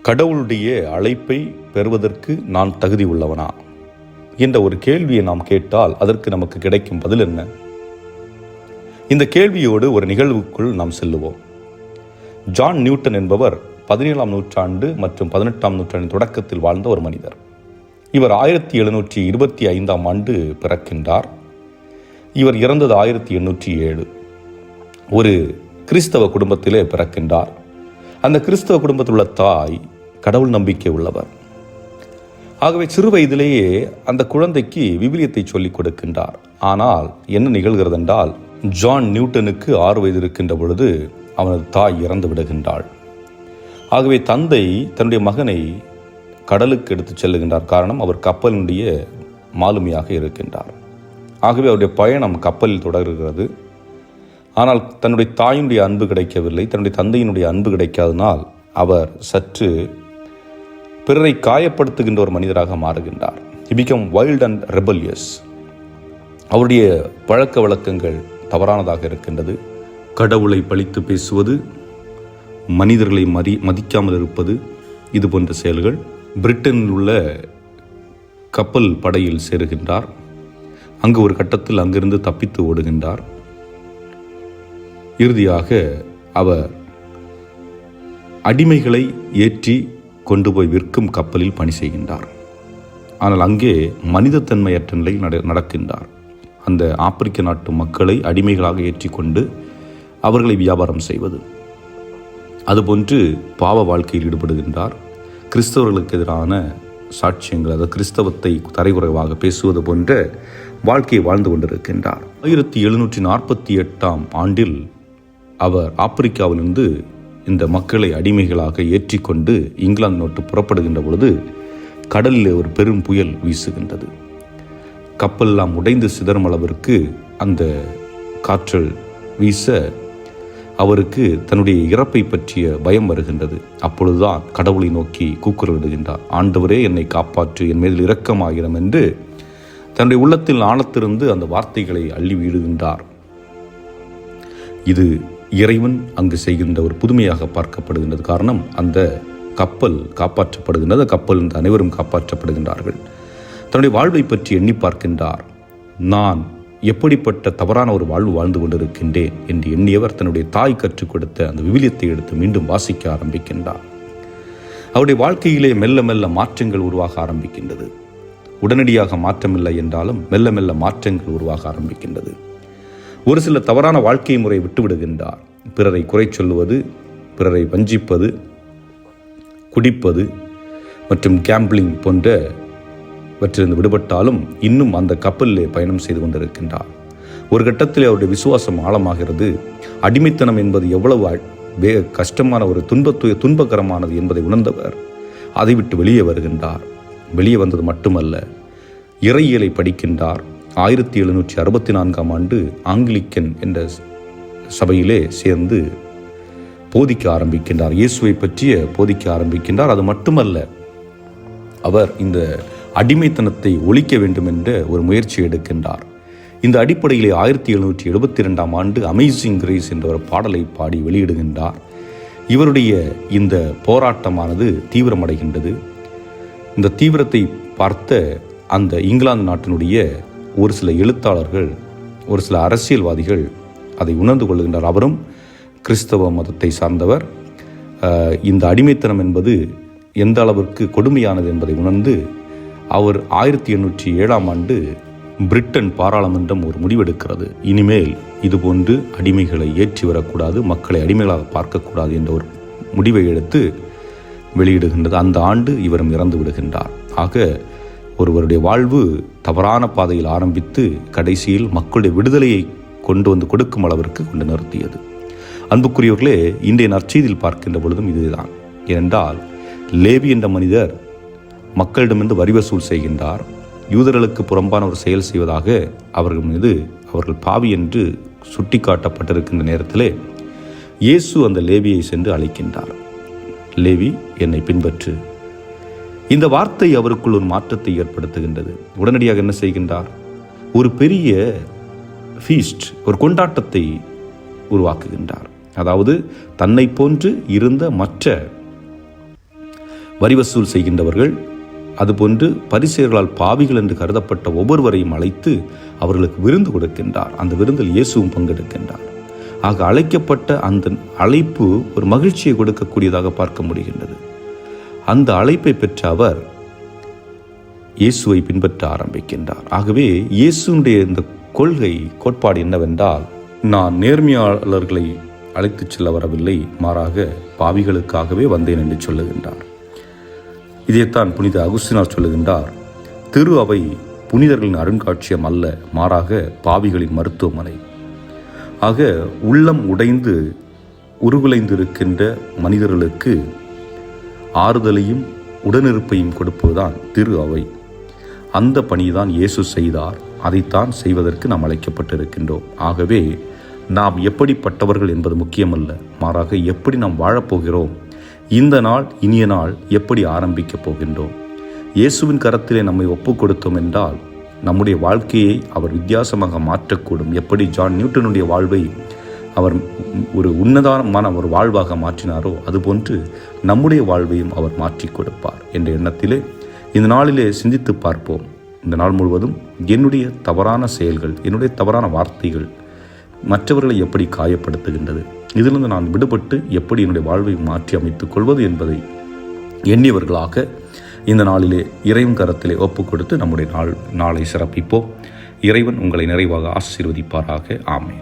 கடவுளுடைய அழைப்பை பெறுவதற்கு நான் தகுதி உள்ளவனா என்ற ஒரு கேள்வியை நாம் கேட்டால் அதற்கு நமக்கு கிடைக்கும் பதில் என்ன? இந்த கேள்வியோடு ஒரு நிகழ்வுக்குள் நாம் செல்லுவோம். ஜான் நியூட்டன் என்பவர் 17ஆம் நூற்றாண்டு மற்றும் 18ஆம் நூற்றாண்டின் தொடக்கத்தில் வாழ்ந்த ஒரு மனிதர். இவர் 1725ஆம் ஆண்டு பிறக்கின்றார். இவர் இறந்தது 1807. ஒரு கிறிஸ்தவ குடும்பத்திலே பிறக்கின்றார். அந்த கிறிஸ்தவ குடும்பத்தில் உள்ள தாய் கடவுள் நம்பிக்கை உள்ளவர். ஆகவே சிறு வயதிலேயே அந்த குழந்தைக்கு விவிலியத்தை சொல்லிக் கொடுக்கின்றார். ஆனால் என்ன நிகழ்கிறது என்றால், ஜான் நியூட்டனுக்கு 6 வயது இருக்கின்ற பொழுது அவனது தாய் இறந்து விடுகின்றாள். ஆகவே தந்தை தன்னுடைய மகனை கடலுக்கு எடுத்துச் செல்லுகின்றார். காரணம், அவர் கப்பலினுடைய மாலுமியாக இருக்கின்றார். ஆகவே அவருடைய பயணம் கப்பலில் தொடர்கிறது. ஆனால் தன்னுடைய தாயினுடைய அன்பு கிடைக்கவில்லை, தன்னுடைய தந்தையினுடைய அன்பு கிடைக்காதனால் அவர் சற்று பிறரை காயப்படுத்துகின்ற ஒரு மனிதராக மாறுகின்றார். He became wild and rebellious. அவருடைய பழக்க வழக்கங்கள் தவறானதாக இருக்கின்றது. கடவுளை பழித்து பேசுவது, மனிதர்களை மதிக்காமல் இருப்பது, இது போன்ற செயல்கள். பிரிட்டனில் உள்ள கப்பல் படையில் சேருகின்றார். அங்கு ஒரு கட்டத்தில் அங்கிருந்து தப்பித்து ஓடுகின்றார். இறுதியாக அவர் அடிமைகளை ஏற்றி கொண்டு போய் விற்கும் கப்பலில் பணி செய்கின்றார். ஆனால் அங்கே மனிதத்தன்மையற்ற நிலையில் நடக்கின்றார். அந்த ஆப்பிரிக்க நாட்டு மக்களை அடிமைகளாக ஏற்றிக்கொண்டு அவர்களை வியாபாரம் செய்வது, அதுபோன்று பாவ வாழ்க்கையில் ஈடுபடுகின்றார். கிறிஸ்தவர்களுக்கு எதிரான சாட்சியங்கள், அதாவது கிறிஸ்தவத்தை தரைகுறைவாக பேசுவது போன்ற வாழ்க்கையை வாழ்ந்து கொண்டிருக்கின்றார். 1748ஆம் ஆண்டில் அவர் ஆப்பிரிக்காவிலிருந்து இந்த மக்களை அடிமைகளாக ஏற்றிக்கொண்டு இங்கிலாந்து நோட்டு புறப்படுகின்ற பொழுது கடலில் ஒரு பெரும் புயல் வீசுகின்றது. கப்பலெல்லாம் உடைந்து சிதறும் அளவிற்கு அந்த காற்றல் வீச அவருக்கு தன்னுடைய இறப்பை பற்றிய பயம் வருகின்றது. அப்பொழுதுதான் கடவுளை நோக்கி கூக்குரலிடுகின்றார். ஆண்டவரே, என்னை காப்பாற்று, என் மீது இரக்கமாயிரம் என்று தன்னுடைய உள்ளத்தில் ஆழத்திலிருந்து அந்த வார்த்தைகளை அள்ளி வீடுகின்றார். இது இறைவன் அங்கு செய்கின்ற ஒரு புதுமையாக பார்க்கப்படுகின்றது. காரணம், அந்த கப்பல் காப்பாற்றப்படுகின்றது. கப்பல் இந்த அனைவரும் காப்பாற்றப்படுகின்றார்கள். தன்னுடைய வாழ்வை பற்றி எண்ணி பார்க்கின்றார். நான் எப்படிப்பட்ட தவறான ஒரு வாழ்வு வாழ்ந்து கொண்டிருக்கின்றேன் என்று எண்ணியவர் தன்னுடைய தாய் கற்றுக் கொடுத்த அந்த விவிலியத்தை எடுத்து மீண்டும் வாசிக்க ஆரம்பிக்கின்றார். அவருடைய வாழ்க்கையிலே மெல்ல மெல்ல மாற்றங்கள் உருவாக ஆரம்பிக்கின்றது. உடனடியாக மாற்றமில்லை என்றாலும் மெல்ல மெல்ல மாற்றங்கள் உருவாக ஆரம்பிக்கின்றது. ஒரு சில தவறான வாழ்க்கை முறை விட்டுவிடுகின்றார். பிறரை குறை சொல்லுவது, பிறரை வஞ்சிப்பது, குடிப்பது மற்றும் கேம்பிளிங் போன்றவற்றிலிருந்து விடுபட்டாலும் இன்னும் அந்த கப்பலிலே பயணம் செய்து கொண்டிருக்கின்றார். ஒரு கட்டத்தில் அவருடைய விசுவாசம் ஆழமாகிறது. அடிமைத்தனம் என்பது எவ்வளவு கஷ்டமான ஒரு துன்பகரமானது என்பதை உணர்ந்தவர் அதை விட்டு வெளியே வருகின்றார். வெளியே வந்தது மட்டுமல்ல, இறையியலை படிக்கின்றார். 1764ஆம் ஆண்டு ஆங்கிலிக்கன் என்ற சபையிலே சேர்ந்து போதிக்க ஆரம்பிக்கின்றார். இயேசுவை பற்றிய போதிக்க ஆரம்பிக்கின்றார். அது மட்டுமல்ல, அவர் இந்த அடிமைத்தனத்தை ஒழிக்க வேண்டும் என்ற ஒரு முயற்சி எடுக்கின்றார். இந்த அடிப்படையிலே 1772ஆம் ஆண்டு அமேசிங் கிரேஸ் என்ற ஒரு பாடலை பாடி வெளியிடுகின்றார். இவருடைய இந்த போராட்டமானது தீவிரமடைகின்றது. இந்த தீவிரத்தை பார்த்த அந்த இங்கிலாந்து நாட்டினுடைய ஒரு சில எழுத்தாளர்கள், ஒரு சில அரசியல்வாதிகள் அதை உணர்ந்து கொள்கின்றார். அவரும் கிறிஸ்தவ மதத்தை சார்ந்தவர். இந்த அடிமைத்தனம் என்பது எந்த அளவிற்கு கொடுமையானது என்பதை உணர்ந்து அவர் 1807ஆம் ஆண்டு பிரிட்டன் பாராளுமன்றம் ஒரு முடிவெடுக்கிறது. இனிமேல் இதுபோன்று அடிமைகளை ஏற்றி வரக்கூடாது, மக்களை அடிமைகளாக பார்க்கக்கூடாது என்ற ஒரு முடிவை எடுத்து வெளியிடுகின்றது. அந்த ஆண்டு இவரும் இறந்து விடுகின்றார். ஆக ஒருவருடைய வாழ்வு தவறான பாதையில் ஆரம்பித்து கடைசியில் மக்களுடைய விடுதலையை கொண்டு வந்து கொடுக்கும் அளவிற்கு கொண்டு நிறுத்தியது. அன்புக்குரியவர்களே, இன்றைய நற்செய்தியில் பார்க்கின்ற பொழுதும் இதுதான். ஏனென்றால் லேவி என்ற மனிதர் மக்களிடமிருந்து வரி வசூல் செய்கின்றார். யூதர்களுக்கு புறம்பான ஒரு செயல் செய்வதாக அவர்கள் மீது அவர்கள் பாவி என்று சுட்டி காட்டப்பட்டிருக்கின்ற நேரத்திலே இயேசு அந்த லேவியை சென்று அழைக்கின்றார். லேவி, என்னை பின்பற்று. இந்த வார்த்தை அவருக்குள் ஒரு மாற்றத்தை ஏற்படுத்துகின்றது. உடனடியாக என்ன செய்கின்றார்? ஒரு பெரிய ஃபீஸ்ட், ஒரு கொண்டாட்டத்தை உருவாக்குகின்றார். அதாவது தன்னை போன்று இருந்த மற்ற வரி வசூல் செய்கின்றவர்கள், அதுபோன்று பரிசேயர்களால் பாவிகள் என்று கருதப்பட்ட ஒவ்வொருவரையும் அழைத்து அவர்களுக்கு விருந்து கொடுக்கின்றார். அந்த விருந்தில் இயேசுவும் பங்கெடுக்கின்றார். ஆக அழைக்கப்பட்ட அந்த அழைப்பு ஒரு மகிழ்ச்சியை கொடுக்கக்கூடியதாக பார்க்க முடிகின்றது. அந்த அழைப்பை பெற்ற அவர் இயேசுவை பின்பற்ற ஆரம்பிக்கின்றார். ஆகவே இயேசுடைய இந்த கோட்பாடு என்னவென்றால், நான் நேர்மையாளர்களை அழைத்துச் செல்ல வரவில்லை, மாறாக பாவிகளுக்காகவே வந்தேன் என்று சொல்லுகின்றார். இதைத்தான் புனித அகுஸ்தினார் சொல்லுகின்றார், திரு அவை புனிதர்களின் அருங்காட்சியம் அல்ல, மாறாக பாவிகளின் மருத்துவமனை. ஆக உள்ளம் உடைந்து உருகுலைந்திருக்கின்ற மனிதர்களுக்கு ஆறுதலையும் உடனிருப்பையும் கொடுப்பதுதான் திரு அவை. அந்த பணிதான் இயேசு செய்தார். அதைத்தான் செய்வதற்கு நாம் அழைக்கப்பட்டிருக்கின்றோம். ஆகவே நாம் எப்படிப்பட்டவர்கள் என்பது முக்கியமல்ல, மாறாக எப்படி நாம் வாழப்போகிறோம், இந்த நாள் இனிய நாள் எப்படி ஆரம்பிக்கப் போகின்றோம். இயேசுவின் கரத்திலே நம்மை ஒப்புக் கொடுத்தோம் என்றால் நம்முடைய வாழ்க்கையை அவர் வித்தியாசமாக மாற்றக்கூடும். எப்படி ஜான் நியூட்டனுடைய வாழ்வை அவர் ஒரு உன்னதமான ஒரு வாழ்வாக மாற்றினாரோ, அதுபோன்று நம்முடைய வாழ்வையும் அவர் மாற்றி கொடுப்பார் என்ற எண்ணத்திலே இந்த நாளிலே சிந்தித்து பார்ப்போம். இந்த நாள் முழுவதும் என்னுடைய தவறான செயல்கள், என்னுடைய தவறான வார்த்தைகள் மற்றவர்களை எப்படி காயப்படுத்துகின்றது, இதிலிருந்து நான் விடுபட்டு எப்படி என்னுடைய வாழ்வை மாற்றி அமைத்துக் கொள்வது என்பதை எண்ணியவர்களாக இந்த நாளிலே இறைவன் கரத்திலே ஒப்புக் கொடுத்து நம்முடைய நாளை சிறப்பிப்போம். இறைவன் உங்களை நிறைவாக ஆசீர்வதிப்பாராக. ஆமென்.